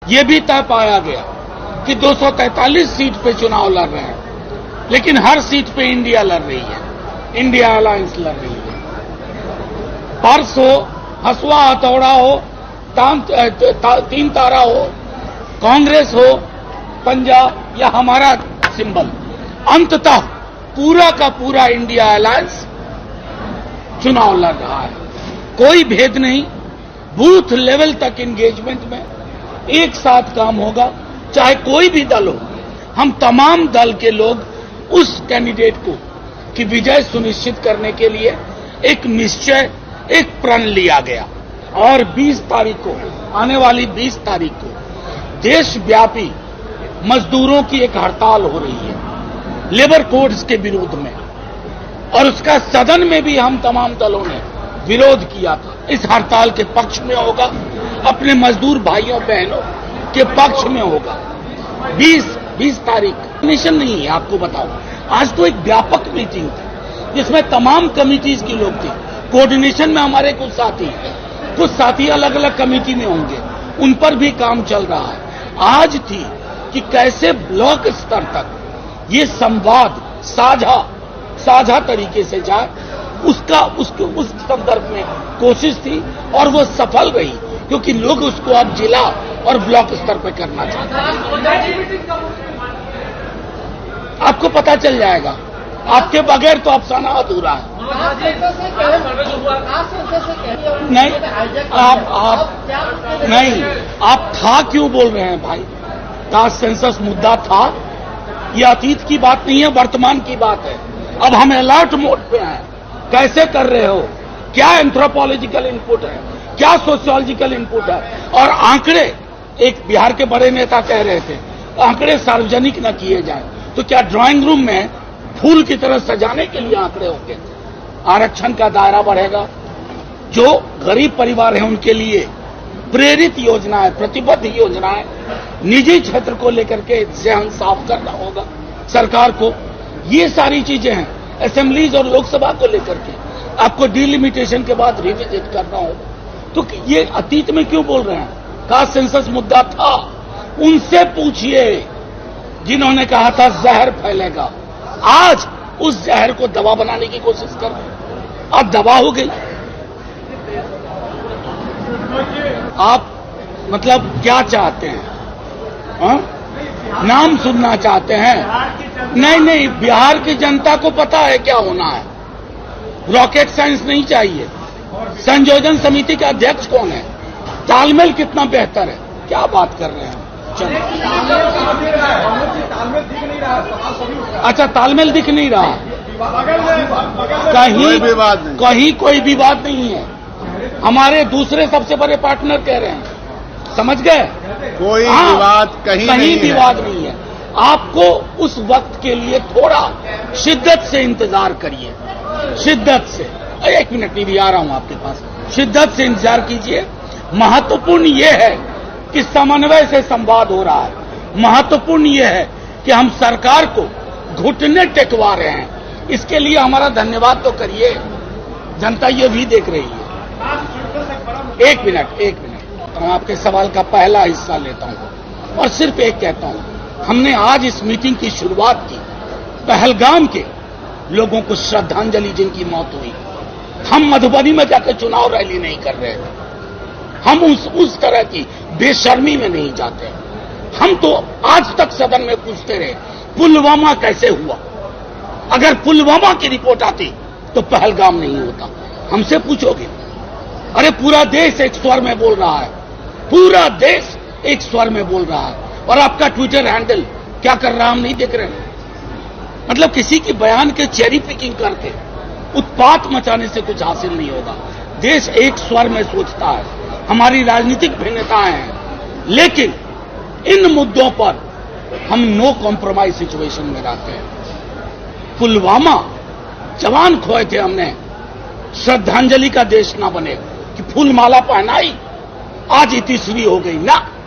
ये भी तय पाया गया कि 243 सीट पे चुनाव लड़ रहे हैं, लेकिन हर सीट पे इंडिया लड़ रही है, इंडिया अलायंस लड़ रही है। पर्स हो, हसुआ हथौड़ा हो, तीन तारा हो, कांग्रेस हो, पंजा या हमारा सिंबल, अंततः पूरा का पूरा इंडिया अलायंस चुनाव लड़ रहा है। कोई भेद नहीं, बूथ लेवल तक एंगेजमेंट में एक साथ काम होगा, चाहे कोई भी दल हो। हम तमाम दल के लोग उस कैंडिडेट को की विजय सुनिश्चित करने के लिए एक निश्चय, एक प्रण लिया गया। और 20 तारीख को, आने वाली 20 तारीख को देशव्यापी मजदूरों की एक हड़ताल हो रही है लेबर कोड्स के विरोध में, और उसका सदन में भी हम तमाम दलों ने विरोध किया था। इस हड़ताल के पक्ष में होगा, अपने मजदूर भाइयों बहनों के पक्ष में होगा। 20 तारीख मिशन नहीं है, आपको बताओ। आज तो एक व्यापक मीटिंग थी जिसमें तमाम कमिटीज के लोग थे। कोऑर्डिनेशन में हमारे कुछ साथी अलग अलग कमेटी में होंगे, उन पर भी काम चल रहा है। आज थी कि कैसे ब्लॉक स्तर तक ये संवाद साझा तरीके से जाए, उस संदर्भ में कोशिश थी और वो सफल रही, क्योंकि लोग उसको अब जिला और ब्लॉक स्तर पर करना चाहते हैं। आपको पता चल जाएगा, आपके बगैर तो अफसाना अधूरा है। नहीं, आप था क्यों बोल रहे हैं भाई? कास्ट सेंसस मुद्दा था, ये अतीत की बात नहीं है, वर्तमान की बात है। अब हम अलर्ट मोड पे हैं। कैसे कर रहे हो, क्या एंथ्रोपोलॉजिकल इनपुट है, क्या सोशियोलॉजिकल इनपुट है, और आंकड़े, एक बिहार के बड़े नेता कह रहे थे आंकड़े सार्वजनिक न किए जाए, तो क्या ड्राइंग रूम में फूल की तरह सजाने के लिए आंकड़े होंगे? आरक्षण का दायरा बढ़ेगा, जो गरीब परिवार है उनके लिए प्रेरित योजनाएं, प्रतिबद्ध योजनाएं, निजी क्षेत्र को लेकर के जहन साफ करना होगा सरकार को। ये सारी चीजें हैं। असेंबलीज और लोकसभा को लेकर के आपको डिलिमिटेशन के बाद रिविजिट करना होगा। तो ये अतीत में क्यों बोल रहे हैं? कास्ट सेंसस मुद्दा था, उनसे पूछिए जिन्होंने कहा था जहर फैलेगा। आज उस जहर को दवा बनाने की कोशिश कर रहे हैं, अब दवा हो गई। आप मतलब क्या चाहते हैं? हा? नाम सुनना चाहते हैं? नहीं, बिहार की जनता को पता है क्या होना है। रॉकेट साइंस नहीं चाहिए। संयोजन समिति का अध्यक्ष कौन है? तालमेल कितना बेहतर है? क्या बात कर रहे हैं? चलो, अच्छा, तालमेल दिख नहीं रहा, कहीं कोई विवाद नहीं है। हमारे दूसरे सबसे बड़े पार्टनर कह रहे हैं, समझ गए? कोई विवाद कहीं विवाद नहीं है। आपको उस वक्त के लिए थोड़ा शिद्दत से इंतजार करिए, शिद्दत से। 1 मिनट नहीं भी आ रहा हूं आपके पास। शिद्दत से इंतजार कीजिए। महत्वपूर्ण ये है कि समन्वय से संवाद हो रहा है। महत्वपूर्ण ये है कि हम सरकार को घुटने टेकवा रहे हैं। इसके लिए हमारा धन्यवाद तो करिए, जनता ये भी देख रही है। 1 मिनट मैं आपके सवाल का पहला हिस्सा लेता हूं और सिर्फ एक कहता हूं, हमने आज इस मीटिंग की शुरुआत की पहलगाम के लोगों को श्रद्धांजलि जिनकी मौत हुई। हम मधुबनी में जाकर चुनाव रैली नहीं कर रहे थे, हम उस तरह की बेशर्मी में नहीं जाते। हम तो आज तक सदन में पूछते रहे पुलवामा कैसे हुआ। अगर पुलवामा की रिपोर्ट आती तो पहलगाम नहीं होता। हमसे पूछोगे? अरे पूरा देश एक स्वर में बोल रहा है, पूरा देश एक स्वर में बोल रहा है। और आपका ट्विटर हैंडल क्या कर रहा है हम नहीं देख रहे हैं। मतलब किसी की बयान के चेरी पिकिंग करके उत्पात मचाने से कुछ हासिल नहीं होगा। देश एक स्वर में सोचता है। हमारी राजनीतिक भिन्नताएं हैं, लेकिन इन मुद्दों पर हम नो कॉम्प्रोमाइज सिचुएशन में रहते हैं। पुलवामा जवान खोए थे हमने, श्रद्धांजलि का देश ना बने कि फूलमाला पहनाई, आज इतिश्री हो गई ना।